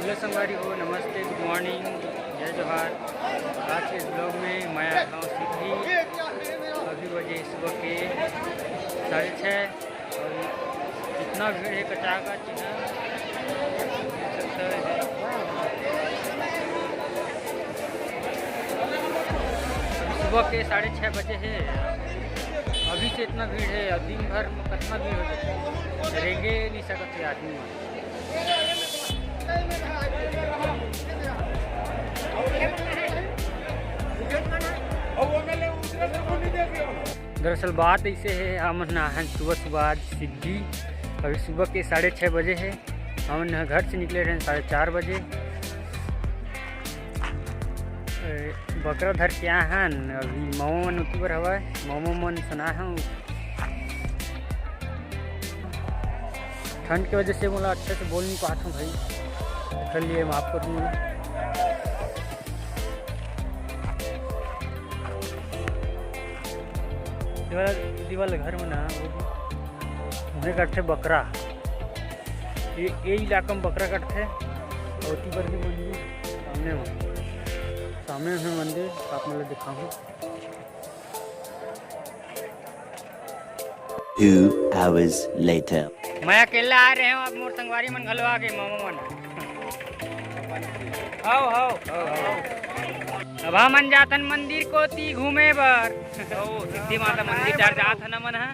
Hello संगवारी हो, नमस्ते, गुड मॉर्निंग, जय जोहार। आज के इस ब्लॉग में मैं आया हूँ सिद्धि। अभी बजे सुबह के 6:30 और इतना भीड़ है कचाकच सुबह के 6:30 बजे है। अभी से इतना भीड़ है और दिन भर में कितना भीड़ हो सकता है, रेंगे नहीं सकते आदमी। दरअसल बात ऐसे है, हम नहान सुबह आज सिद्धि। अभी सुबह के 6:30 बजे है। हम घर से निकले रहे 4:30 बजे। बकरा धर के आए हैं। अभी मोमो मन उतर हवा मोमो मन सुना है। ठंड की वजह से बोला अच्छे से बोल नहीं पाता हूँ भाई, चलिए माफ कर दूँगा। दीवाल घर में ना उन्हें कटते बकरा, ये इलाका में बकरा कटते। और पर भी मंदिर सामने है मंदिर, आप मतलब दिखाऊँ। 2 hours later. मैं अकेला आ रहे हूँ, अब मोर संगवारी मन घलो आ गए मोमो मन। आओ अब हमन जाथन मंदिर को ती घूमे बर। सिद्धि माता मंदिर डर जात है न मन है,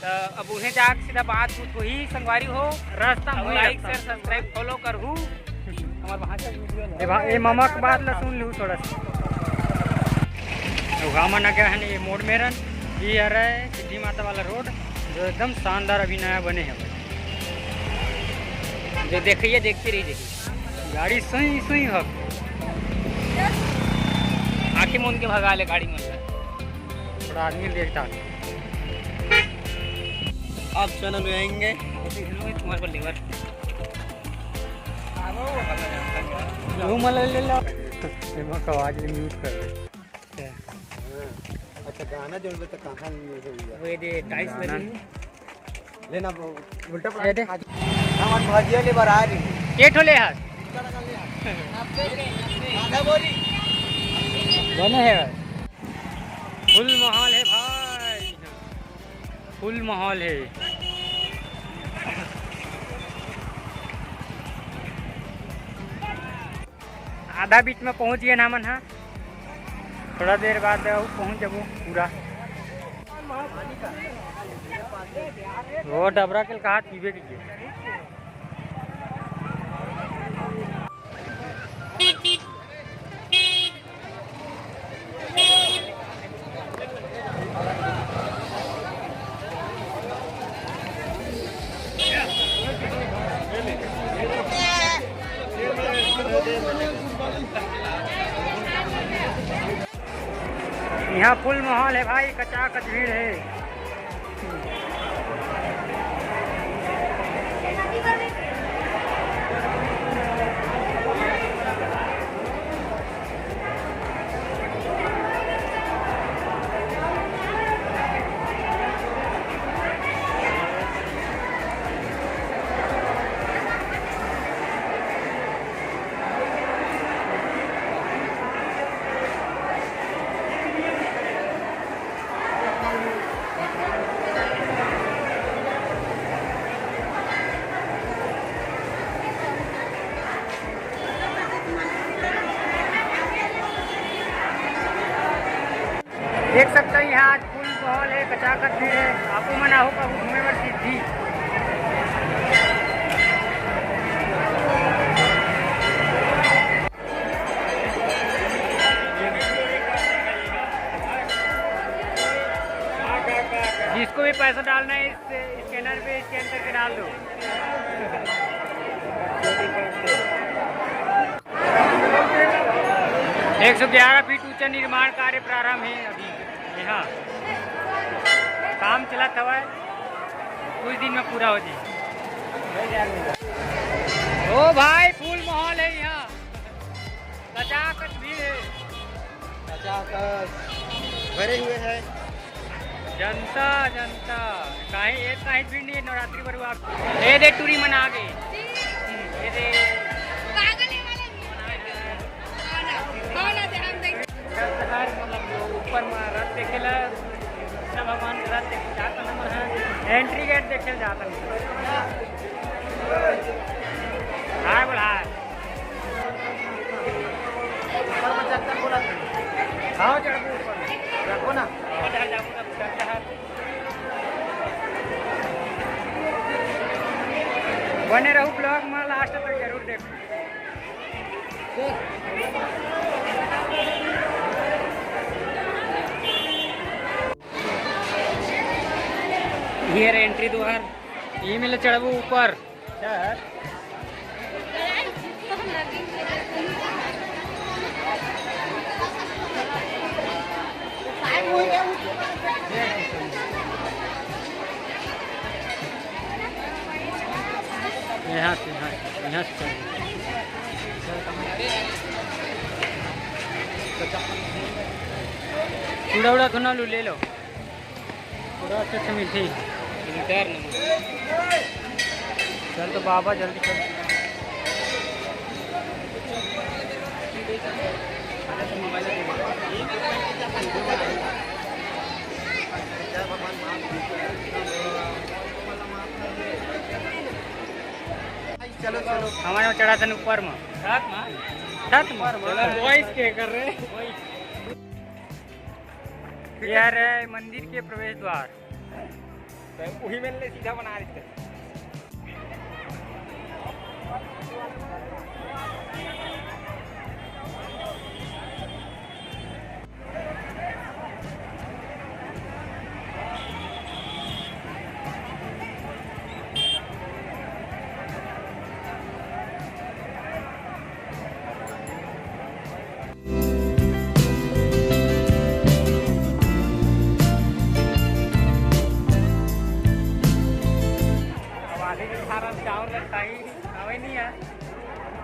तो अब उन्हें जाके सीधा बात वही संगवारी हो। रास्ता में लाइक शेयर सब्सक्राइब फॉलो करहूँ। ये मामा की बात ला सुन लूँ थोड़ा सा। मन आ गया है ये मोड़ मेरन, ये आ रहा है सिद्धि माता वाला रोड, जो एकदम शानदार अभी नया बने हैं। जो देखिए देखते रहिए, गाड़ी सही सही हक आँखें मूंद के भगा ले गाड़ी में। थोड़ा आदमी देखता आप चैनल में आएंगे तुम्हारे पर लेवर ले लो। आवाज म्यूट कर दे। अच्छा गाना जो तो कहाँ वो दे टाइल्स लेना उल्टा पड़ा हम भाजिया ले बाहर आ रही के ठोले हाथ बने है। फुल माहौल है भाई, फुल माहौल है। आधा बीच में पहुंच गए ना मन। हाँ, थोड़ा देर बाद पहुंच जाबो पूरा। वो डबरा के कहा पीबे कीजिए। यहाँ फुल माहौल है भाई, कचाकच भीड़ है। देख सकते हैं यहाँ आज फुल माहौल है, कचाकच भीड़ है। आपको मना होगा घूमे पर सिद्धि। जिसको भी पैसा डालना है इस स्कैनर पे स्कैन करके डाल दो। 111 फीट ऊंचा निर्माण कार्य प्रारंभ है। अभी यहाँ काम चला था, कुछ दिन में पूरा हो जाए। ओ भाई फुल माहौल है यहाँ, कचाकच भीड़ है, कचाकच भरे हुए हैं। जनता जनता कहीं भीड़ नहीं है। नवरात्रि पर आप दे टूरी मना गए। ये दे जाता नहीं। हाय बोल हाय। ऊपर 75 बोला था। हाँ चढ़ ऊपर रखो ना। चढ़ जाऊंगा चढ़ता है। बने रहू ब्लॉग में लास्ट तक जरूर देखो। ये एंट्री द्वार ये मिले चढ़बू ऊपर यहाँ से चूड़ा उड़ा थोड़ा लू ले लो पूरा अच्छे से मीठी चल तो बाबा जल्दी चल। चलो चलो हमारे में चढ़ा था ऊपर में छत में वॉइस के कर रहे यार मंदिर के प्रवेश द्वार वही मैंने सीधा बना रहे थे।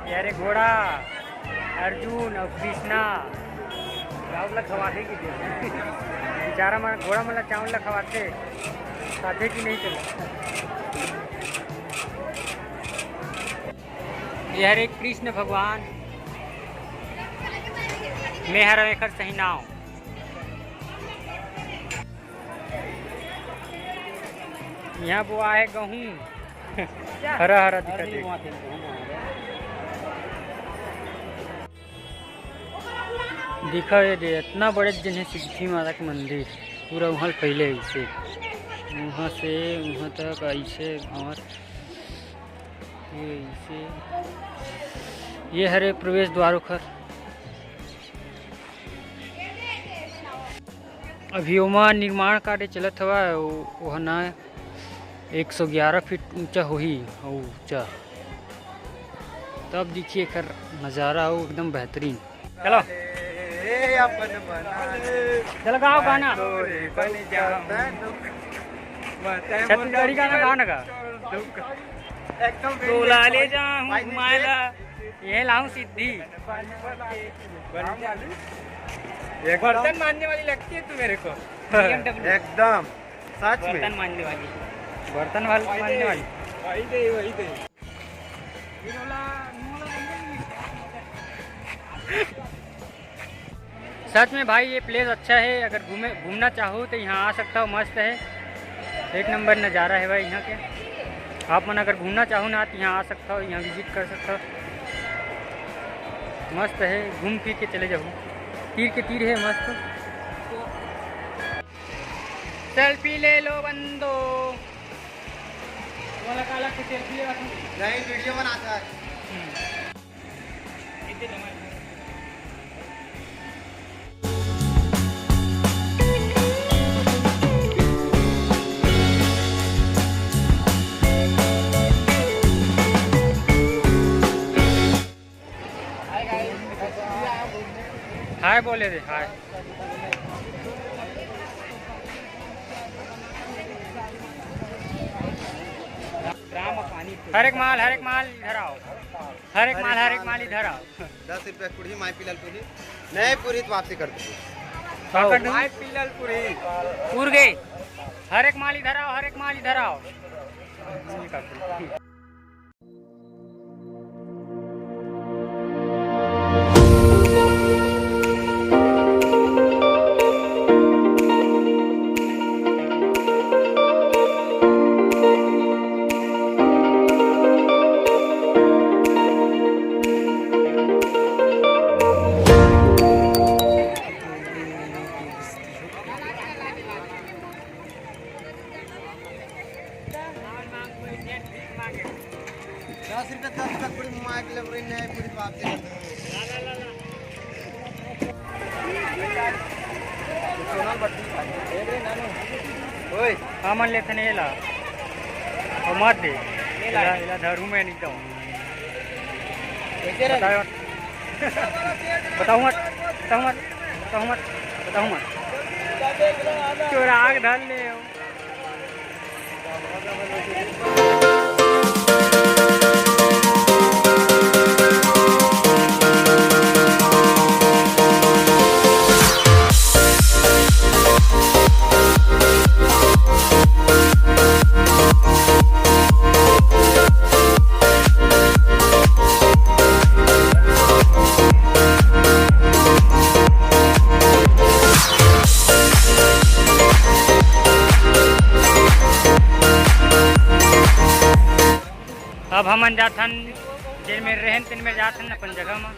यारे घोड़ा अर्जुन और कृष्णा चावल खवाते की बेचारा मन घोड़ा मतलब चावल खवाते साथे की नहीं चले। ये हरे कृष्ण भगवान मैं हर एकर सही नाव यहाँ बुआ है गेहूँ हरा हरा दिखा दिखा ये दे इतना बड़े जन है सिद्धि माता का मंदिर पूरा वहाँ पहले ऐसे वहाँ से वहाँ तक ऐसे और ये ऐसे ये हरे प्रवेश द्वारों खर अभी वहाँ निर्माण कार्य चलत हुआ वह ना 111 फीट ऊंचा हो ही ऊंचा तब देखिए खर नज़ारा हो एकदम बेहतरीन। चलो चलो गाओ गाना छत्तीसगढ़ी गाना गाओ ना गा तोला ले जाऊं घुमाएला ये लाऊं सिद्धि बर्तन मानने वाली लगती है तू मेरे को एकदम सच में बर्तन मानने वाली बर्तन वाली मानने वाली वही दे सच में भाई ये प्लेस अच्छा है अगर घूमना चाहो तो यहाँ आ सकता हो मस्त है एक नंबर नज़ारा है भाई यहाँ के। आप मन अगर घूमना चाहो ना तो यहाँ आ सकता हो यहाँ विजिट कर सकता हो मस्त है घूम फिर के चले जाओ तीर के तीर है मस्त सेल्फी ले लो बंदो वाला काला की सेल्फी नहीं वीडियो बनाता है। हाय बोले थे हाय हर एक माल इधर आओ हर एक माल इधर आओ 10 रुपया कुड़ी माई पिलल पूरी नहीं पूरी तो वापसी कर दो माई पिलल पूरी पूर गई हर एक माल इधर आओ पूरी बात से सोनल बट्टी देख रे नानू ओए सामान लेते नहीं ला और मत दे इला धरू में नहीं जाऊँ बताऊँ मत चोरा आग धर ले अब हमन जाथन जेन में रहन तेन में जाथन अपन जगह में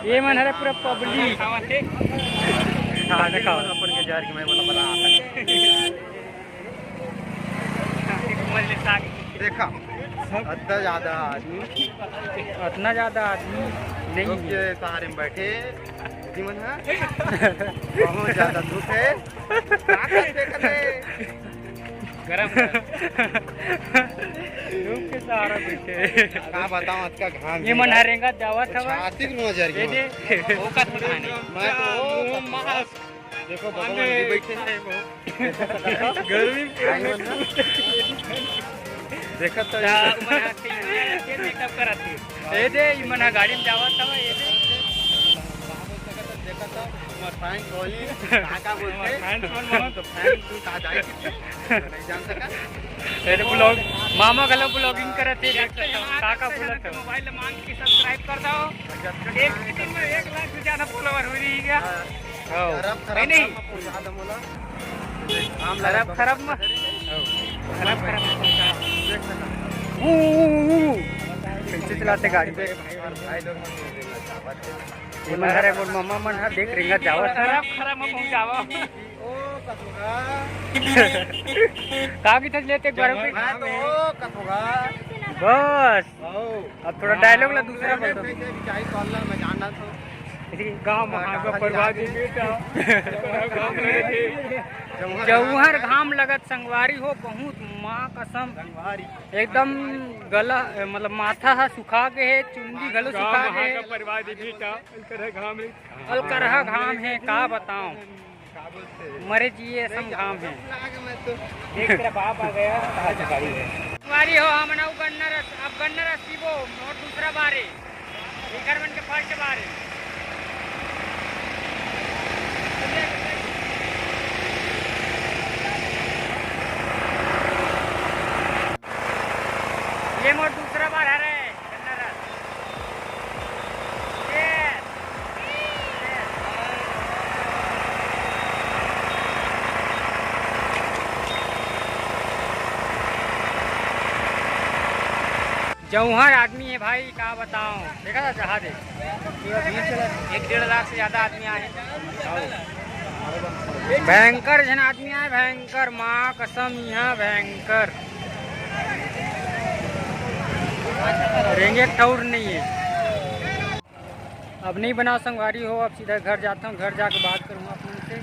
ये मन हरे पूरा पब्लिक अपन के जार के मैं वाला बड़ा देखा इतना ज्यादा आदमी नहीं के सहारे में बैठे जीवन है बहुत ज्यादा धूप है गरम धूप के सहारा बैठे कहाँ बताऊँ आज का घाम ये मन हरेगा दावत हवा छाती में नजर ये दे वो का खाने मैं तो देखो भगवान जी बैठे हैं गर्मी देखा तो मेकअप कराती ये दे ये मन गाड़ी में जावत हवा ये दे देखा तो फैन गोली काका बोलते फैन कौन मानो तो फैन तू कहाँ जाए नहीं जान सका अरे ब्लॉग मामा गलो ब्लॉगिंग करते काका बोलत मोबाइल मांग के सब्सक्राइब कर दो एक दिन में 1 लाख से ज्यादा फॉलोवर हो रही है नहीं खराब में कैसे चलाते गाड़ी पे ये मन हरे मोर मम्मा मन हर देख रिंगा जावा खराब में पहुंचावा का की थक लेते गरम पे बस अब थोड़ा डायलॉग ला दूसरा बोल दो मैं जानना था गांव महागा बर्बादी बेटा जौहर घाम लगत संगवारी हो बहुत माँ कसम एकदम गला मतलब माथा है सुखा के है चुंदी गलो सुखा के है अलकरहा घाम है का बताऊं मरे जिए सम घाम है एक तेरा बाप आ गया संगवारी हो हम ना गन्नरस अब गन्नरस पीबो और दूसरा बारे घर बन के फर्स्ट बारे ये मोर दूसरा बार है रे जौहर आदमी है भाई क्या बताऊं देखा था जहाज 1-1.5 लाख से ज्यादा आदमी आए भयंकर जन आदमी आए भयंकर माँ कसम यहाँ भयंकर रेंगे ठौर नहीं है अब नहीं बनाओ संगवारी हो अब सीधा घर जाता हूँ घर जाकर बात करूँगा अपने से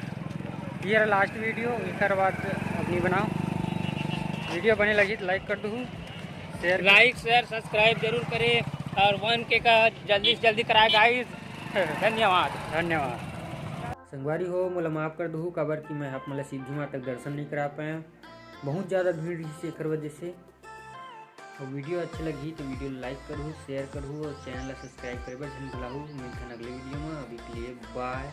ये रहा लास्ट वीडियो एक बाद अब नहीं बनाओ वीडियो बने लगी तो लाइक कर दूँ लाइक शेयर सब्सक्राइब जरूर करें और 1K का जल्दी से जल्दी कराए गाइस धन्यवाद संगवारी हो मोला माफ़ कर दूँ काबर कि मैं आप मतलब सिद्धू माँ तक दर्शन नहीं करा पाया बहुत ज़्यादा भीड़ रही से एक वजह से और वीडियो अच्छी लगी तो वीडियो लाइक करूँ शेयर करूँ और चैनल सब्सक्राइब करे बस भूलाऊँ मिलते हैं अगले वीडियो में अभी के लिए बाय।